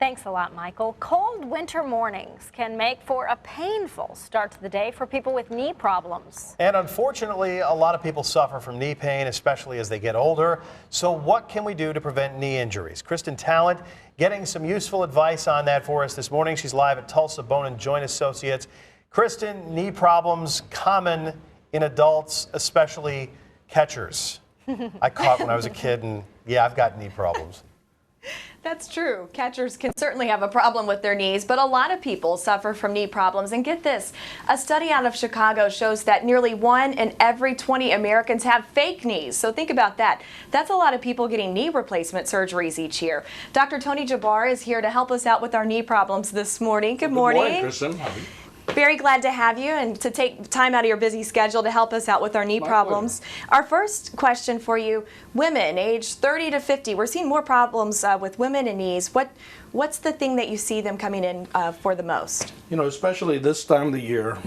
Thanks a lot, Michael. Cold winter mornings can make for a painful start to the day for people with knee problems. And unfortunately, a lot of people suffer from knee pain, especially as they get older. So what can we do to prevent knee injuries? Kristen Talent getting some useful advice on that for us this morning. She's live at Tulsa Bone and Joint Associates. Kristen, knee problems common in adults, especially catchers. I caught when I was a kid, and yeah, I've got knee problems. That's true. Catchers can certainly have a problem with their knees, but a lot of people suffer from knee problems. And get this, a study out of Chicago shows that nearly 1 in every 20 Americans have fake knees. So think about that. That's a lot of people getting knee replacement surgeries each year. Dr. Tony Jabbour is here to help us out with our knee problems this morning. Good morning. Good morning, Kristen. Very glad to have you and to take time out of your busy schedule to help us out with our knee problems. Our first question for you, women age 30 to 50, we're seeing more problems with women and knees. What's the thing that you see them coming in for the most? You know, especially this time of the year,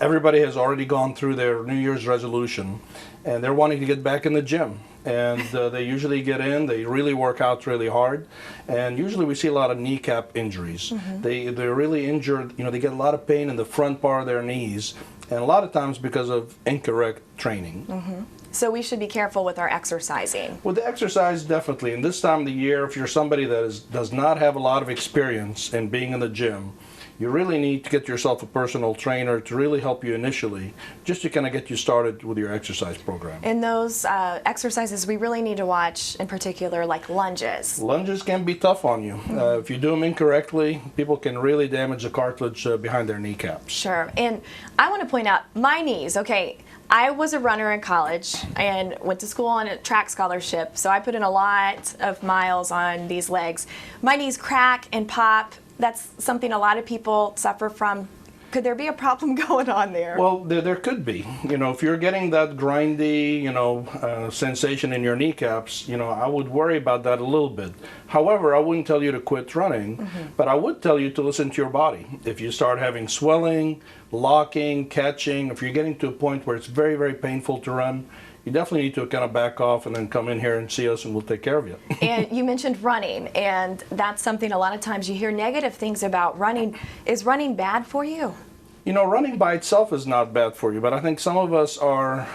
everybody has already gone through their New Year's resolution and they're wanting to get back in the gym. And they usually get in, they really work out really hard, and usually we see a lot of kneecap injuries. They're really injured, you know, they get a lot of pain in the front part of their knees, and a lot of times because of incorrect training. So we should be careful with our exercising. With the exercise, definitely. And this time of the year, if you're somebody that does not have a lot of experience in being in the gym, you really need to get yourself a personal trainer to really help you initially, just to kind of get you started with your exercise program. And those exercises we really need to watch, in particular, like lunges. Lunges can be tough on you. If you do them incorrectly, people can really damage the cartilage behind their kneecaps. Sure. And I want to point out my knees. Okay, I was a runner in college and went to school on a track scholarship, so I put in a lot of miles on these legs. My knees crack and pop. That's something a lot of people suffer from. Could there be a problem going on there? Well, there could be. You know, if you're getting that grindy, you know, sensation in your kneecaps, you know, I would worry about that a little bit. However, I wouldn't tell you to quit running, but I would tell you to listen to your body. If you start having swelling, locking, catching, if you're getting to a point where it's very, very painful to run, you definitely need to kind of back off and then come in here and see us and we'll take care of you. And you mentioned running, and that's something a lot of times you hear negative things about running. Is running bad for you? You know, running by itself is not bad for you, but I think some of us are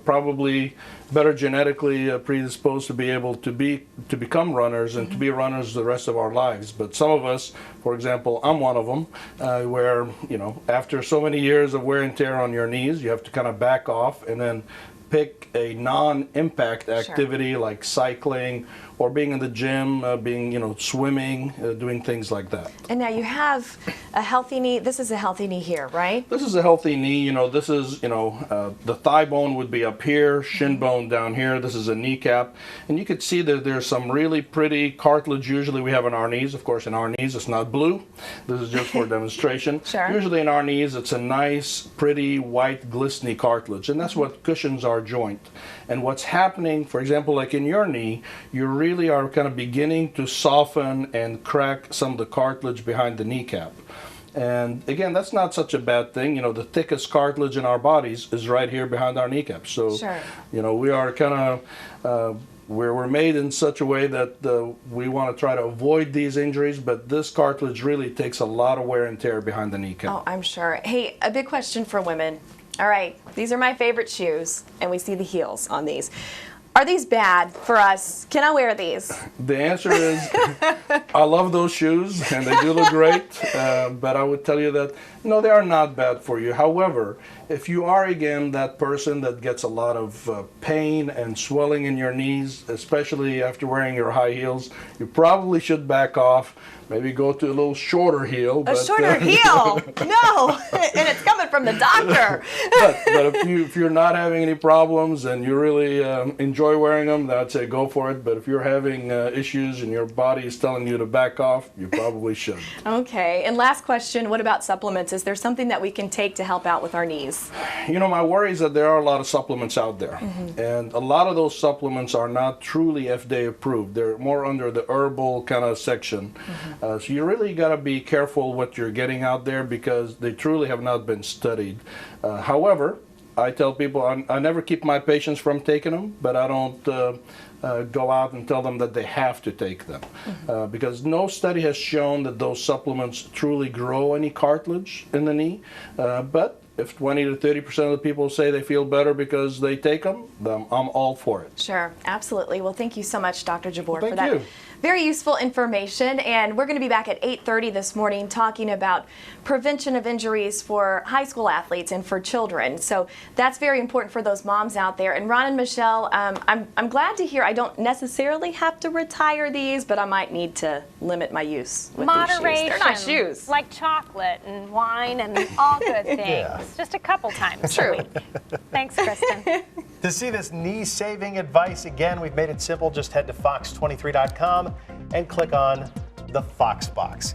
probably better genetically predisposed to be able to become runners and to be runners the rest of our lives. But some of us, for example, I'm one of them, where, you know, after so many years of wear and tear on your knees, you have to kind of back off and then pick a non-impact activity like cycling or being in the gym, being, you know, swimming, doing things like that. And now you have a healthy knee. This is a healthy knee here, right? This is a healthy knee. You know, this is, you know, the thigh bone would be up here, shin bone down here. This is a kneecap. And you could see that there's some really pretty cartilage usually we have in our knees. Of course, in our knees, it's not blue. This is just for demonstration. Sure. Usually in our knees, it's a nice, pretty, white, glistening cartilage. And that's what cushions our joint. And what's happening, for example, like in your knee, you really are kind of beginning to soften and crack some of the cartilage behind the kneecap. And again, that's not such a bad thing. You know, the thickest cartilage in our bodies is right here behind our kneecaps. So, you know, we are kind of, we're made in such a way that we want to try to avoid these injuries, but this cartilage really takes a lot of wear and tear behind the kneecap. Oh, I'm sure. Hey, a big question for women. All right, these are my favorite shoes, and we see the heels on these. Are these bad for us? Can I wear these? The answer is, I love those shoes, and they do look great, but I would tell you that, no, they are not bad for you. However, if you are, again, that person that gets a lot of pain and swelling in your knees, especially after wearing your high heels, you probably should back off. Maybe go to a little shorter heel. A shorter heel? No, and it's coming from the doctor. but if you're not having any problems and you really enjoy wearing them, then I'd say go for it. But if you're having issues and your body is telling you to back off, you probably should. Okay, and last question, what about supplements? Is there something that we can take to help out with our knees? You know, my worry is that there are a lot of supplements out there. And a lot of those supplements are not truly FDA approved. They're more under the herbal kind of section. So you really got to be careful what you're getting out there because they truly have not been studied. However, I tell people I never keep my patients from taking them, but I don't go out and tell them that they have to take them. Because no study has shown that those supplements truly grow any cartilage in the knee. But if 20 to 30% of the people say they feel better because they take them, then I'm all for it. Sure, absolutely. Well, thank you so much, Dr. Jabbour, Thank for that you. very useful information. And we're going to be back at 8:30 this morning talking about prevention of injuries for high school athletes and for children. So that's very important for those moms out there. And Ron and Michelle, I'm glad to hear I don't necessarily have to retire these, but I might need to limit my use with Moderation. these shoes. They're not shoes. Like chocolate and wine and all good things. Yeah. Just a couple times True. a week. Thanks, Kristen. To see this knee-saving advice again, we've made it simple. Just head to fox23.com and click on the Fox box.